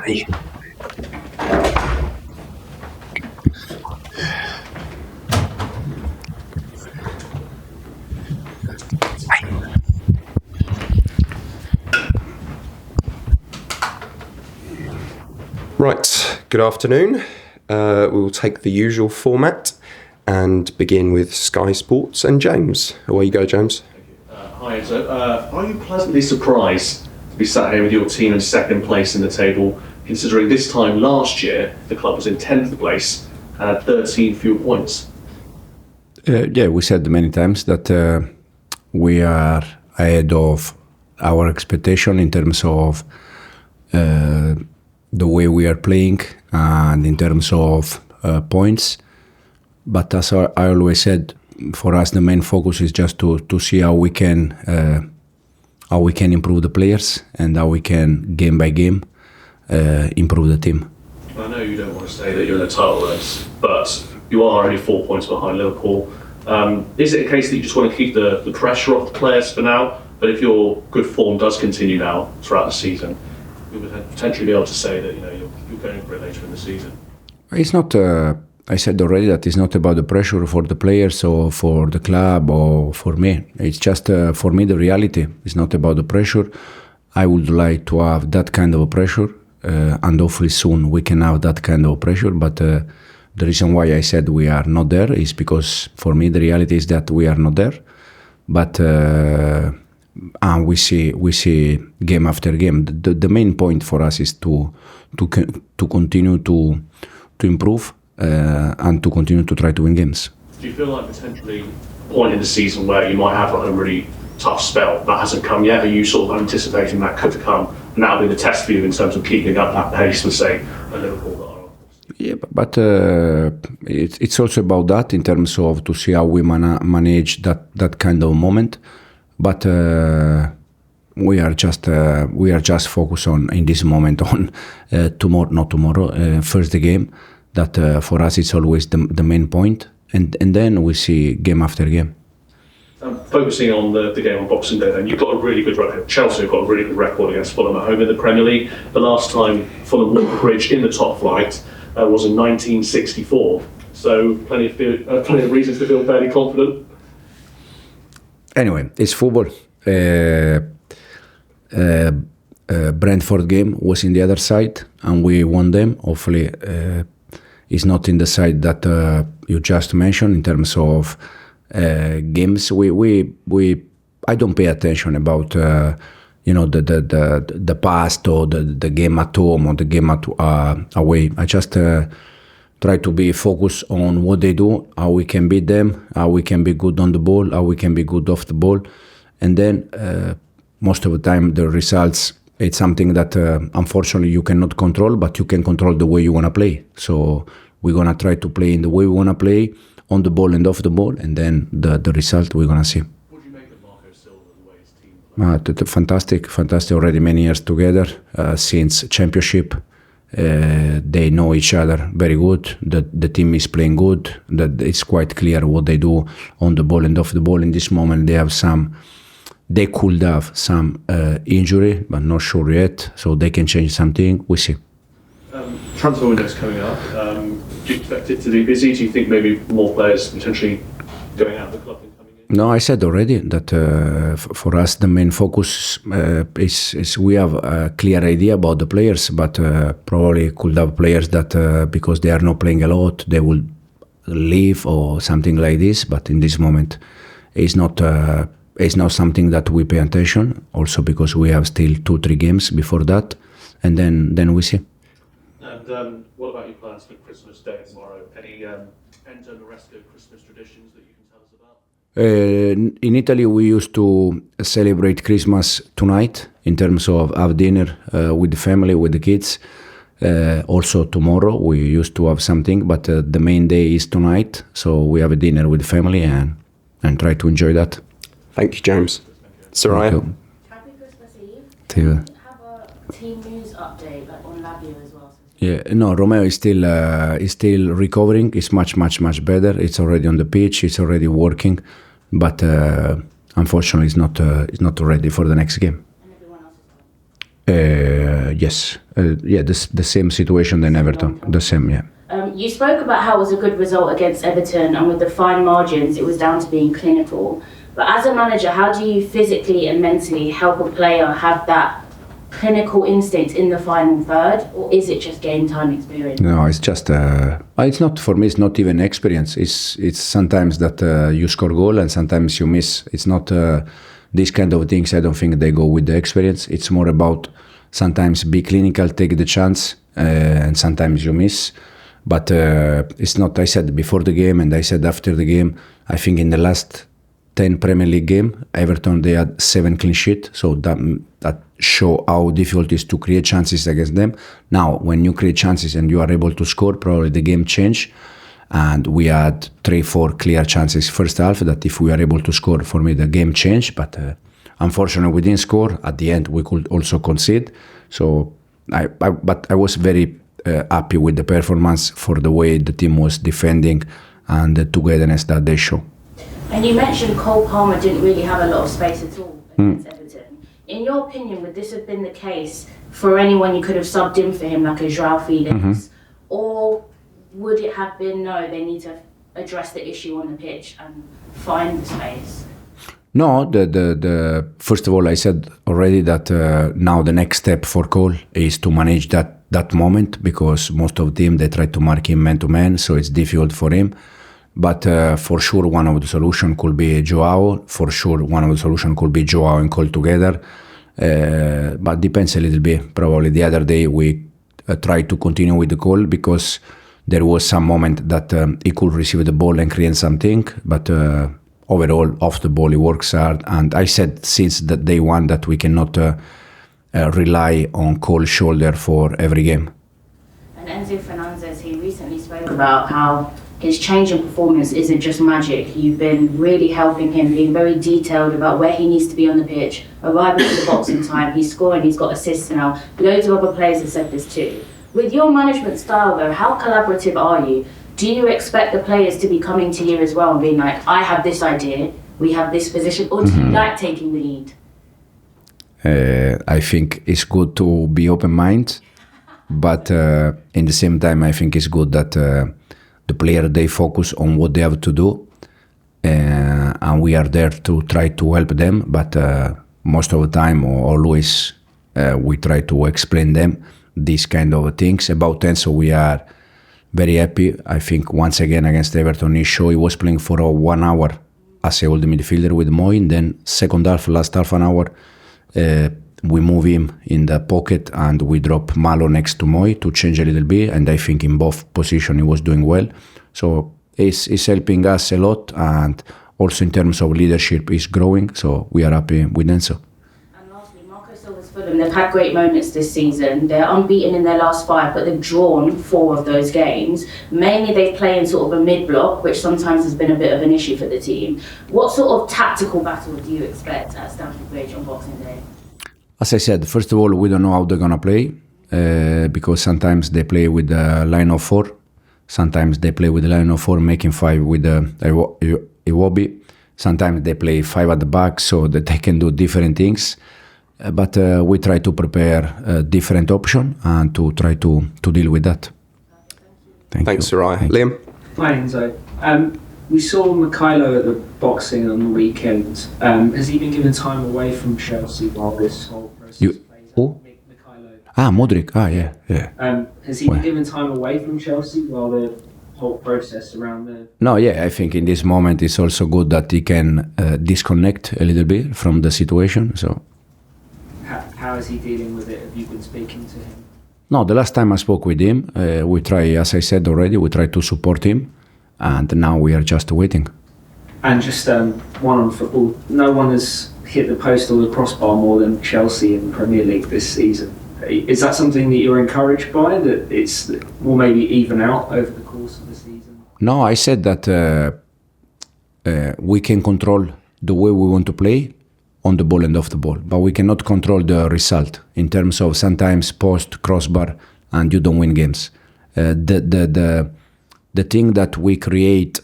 Hey. Right, good afternoon. We will take the usual format and begin with Sky Sports and James. Away you go, James. Hi, Enzo. Are you pleasantly surprised to be sat here with your team in second place in the table, considering this time last year the club was in 10th place and had 13 fewer points? Yeah, we said many times that we are ahead of our expectation in terms of the way we are playing and in terms of points. But as I always said, for us the main focus is just to see how we can improve the players and how we can game by game improve the team. I know you don't want to say that you're in a title race, but you are only 4 points behind Liverpool. Is it a case that you just want to keep the pressure off the players for now, but if your good form does continue now throughout the season, we would potentially be able to say that you're going for it later in the season? It's not. I said already that it's not about the pressure for the players or for the club or for me. It's just for me the reality. It's not about the pressure. I would like to have that kind of a pressure, and hopefully soon we can have that kind of pressure. But the reason why I said we are not there is because for me the reality is that we are not there. But and we see game after game. The main point for us is to continue to improve and to continue to try to win games. Do you feel like potentially a point in the season where you might have a really tough spell that hasn't come yet? Are you sort of anticipating that could come, and that'll be the test for you in terms of keeping up that pace with, say, a Liverpool that are? Yeah, but it's also about that in terms of to see how we manage that kind of moment. But we are just focused on in this moment on first the game. That for us it's always the main point, and then we see game after game. Focusing on the game on Boxing Day, then you've got a really good record. Chelsea have got a really good record against Fulham at home in the Premier League. The last time Fulham walked the bridge in the top flight was in 1964. So plenty of reasons to feel fairly confident. Anyway, it's football. Brentford game was in the other side, and we won them. Hopefully, it's not in the side that you just mentioned in terms of games. I don't pay attention about the past or the game at home or the game away. I just try to be focused on what they do, how we can beat them, how we can be good on the ball, how we can be good off the ball. And then most of the time the results, it's something that unfortunately you cannot control, but you can control the way you want to play. So we're going to try to play in the way we want to play, on the ball and off the ball, and then the result we're going to see. What do you make of Marco Silva, the way his team plays? Fantastic. Already many years together since championship. They know each other very good. The team is playing good. That it's quite clear what they do on the ball and off the ball. In this moment, they could have some injury, but not sure yet. So they can change something. We see. Transfer window's coming up. Do you expect it to be busy? Do you think maybe more players potentially going out of the club and coming in? No, I said already that for us the main focus is we have a clear idea about the players, but probably could have players that because they are not playing a lot, they will leave or something like this. But in this moment, it's not something that we pay attention. Also because we have still 2-3 games before that, and then we see. And what about your plans for Christmas Day tomorrow? Any Enzo Maresca Christmas traditions that you can tell us about? In Italy, we used to celebrate Christmas tonight in terms of have dinner with the family, with the kids. Also tomorrow, we used to have something, but the main day is tonight. So we have a dinner with the family and try to enjoy that. Thank you, James. Soraya. Happy Christmas Eve. To you. Have a team news update on Labio as well. Yeah, no, Romeo is still recovering. It's much better. It's already on the pitch. It's already working, but unfortunately, it's not ready for the next game. And everyone else is Yes. the same situation than Everton. The same, yeah. You spoke about how it was a good result against Everton, and with the fine margins, it was down to being clinical. But as a manager, how do you physically and mentally help a player have that clinical instinct in the final third, or is it just game time experience? No, it's just it's not, for me. It's not even experience. It's sometimes that you score goal and sometimes you miss. It's not these kind of things. I don't think they go with the experience. It's more about sometimes be clinical, take the chance, and sometimes you miss. But it's not. I said before the game and I said after the game. I think in the last 10 Premier League game, Everton, they had 7 clean sheet, so that show how difficult it is to create chances against them. Now, when you create chances and you are able to score, probably the game change. And we had 3-4 clear chances first half that if we are able to score, for me, the game changed. But unfortunately, we didn't score. At the end, we could also concede. So, but I was very happy with the performance for the way the team was defending and the togetherness that they show. And you mentioned Cole Palmer didn't really have a lot of space at all against Everton. In your opinion, would this have been the case for anyone you could have subbed in for him, like a João Felix? Or would it have been, no, they need to address the issue on the pitch and find the space? No, the first of all, I said already that now the next step for Cole is to manage that moment, because most of the team, they try to mark him man-to-man, so it's difficult for him. But for sure, one of the solutions could be Joao. For sure, one of the solutions could be Joao and Cole together. But depends a little bit. Probably the other day we tried to continue with the Cole because there was some moment that he could receive the ball and create something. But overall, off the ball, he works hard. And I said since the day one that we cannot rely on Cole's shoulder for every game. And Enzo Fernandez, he recently spoke about how his change in performance isn't just magic. You've been really helping him, being very detailed about where he needs to be on the pitch, arriving to the box in time. He's scoring, he's got assists now. Loads of other players have said this too. With your management style though, how collaborative are you? Do you expect the players to be coming to you as well and being like, I have this idea, we have this position, or do you like taking the lead? I think it's good to be open-minded, but in the same time, I think it's good that the player, they focus on what they have to do, and we are there to try to help them. But most of the time, or always, we try to explain them these kind of things. About Enzo, we are very happy. I think once again against Everton, he was playing for 1 hour as a holding midfielder with Moy. And then second half, last half an hour, we move him in the pocket and we drop Malo next to Moy to change a little bit. And I think in both positions he was doing well. So he's helping us a lot, and also in terms of leadership, he's growing. So we are happy with Enzo. And lastly, Marco Silva's Fulham, they've had great moments this season. They're unbeaten in their last 5, but they've drawn 4 of those games. Mainly they play in sort of a mid-block, which sometimes has been a bit of an issue for the team. What sort of tactical battle do you expect at Stamford Bridge on Boxing Day? As I said, first of all, we don't know how they're going to play, because sometimes they play with the line of 4. Sometimes they play with the line of 4, making 5 with Iwobi. Sometimes they play 5 at the back, so that they can do different things. But we try to prepare a different option and to try to deal with that. Thanks, Soraya. Liam? Hi, Enzo. We saw Mikhailo at the boxing on the weekend. Has he been given time away from Chelsea while this whole process plays out? Mikhailo. Mudryk. Yeah. Has he been given time away from Chelsea while the whole process around the... No, I think in this moment it's also good that he can disconnect a little bit from the situation. So, how is he dealing with it? Have you been speaking to him? No, the last time I spoke with him, we try, as I said already, we try to support him, and now we are just waiting. And just one on football. No one has hit the post or the crossbar more than Chelsea in the Premier League this season. Is that something that you're encouraged by, that will maybe even out over the course of the season? No, I said that we can control the way we want to play on the ball and off the ball, but we cannot control the result in terms of sometimes post, crossbar, and you don't win games. The thing that we create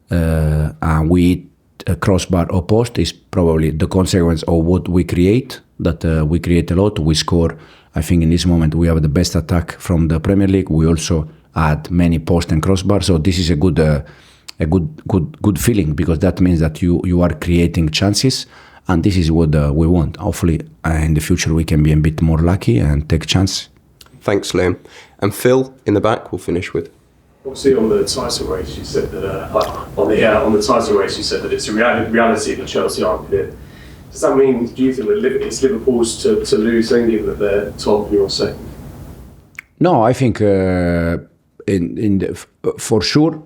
and we hit a crossbar or post is probably the consequence of what we create, that we create a lot, we score I think in this moment we have the best attack from the Premier League. We also had many post and crossbar, so this is a good feeling, because that means that you are creating chances, and this is what we want. Hopefully, in the future we can be a bit more lucky and take chance. Thanks, Liam. And Phil, in the back, we'll finish with. Obviously, on the title race, you said that on the title race, you said that it's a reality that Chelsea aren't clear. Does that mean? Do you think that it's Liverpool's to lose, thinking that they're top and you're second? No, I think for sure.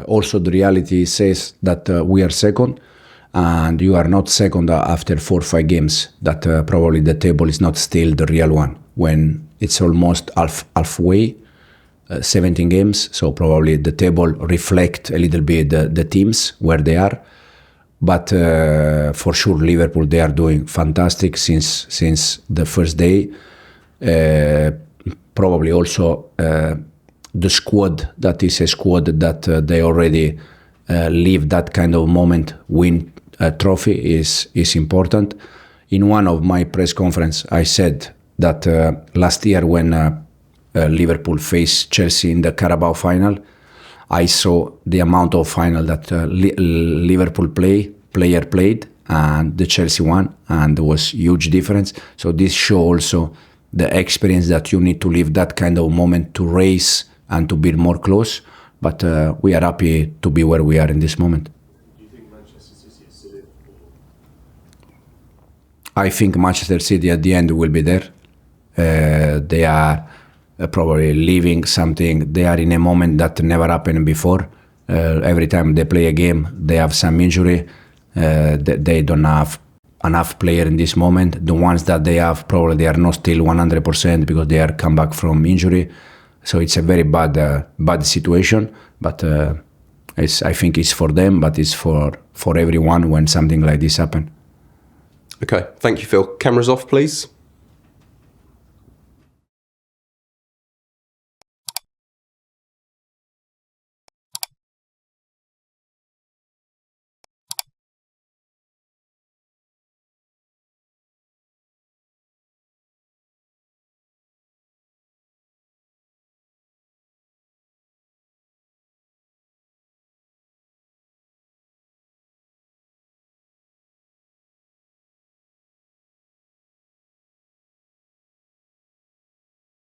Also, the reality says that we are second, and you are not second after 4 or 5 games. That probably the table is not still the real one when it's almost halfway. 17 games, so probably the table reflect a little bit the teams where they are. But for sure, Liverpool, they are doing fantastic since the first day. Probably also the squad, that is a squad that they already live that kind of moment, win a trophy is important. In one of my press conference, I said that last year when Liverpool faced Chelsea in the Carabao final, I saw the amount of final that Liverpool player played and the Chelsea won, and there was huge difference. So this show also the experience that you need to live that kind of moment to race and to be more close. But we are happy to be where we are in this moment. Do you think Manchester City is still in? I think Manchester City at the end will be there. They are probably living something. They are in a moment that never happened before. Every time they play a game, they have some injury. They don't have enough player in this moment. The ones that they have, probably they are not still 100% because they are come back from injury. So it's a very bad situation. But I think it's for them, but it's for everyone when something like this happens. Okay, thank you, Phil. Cameras off, please.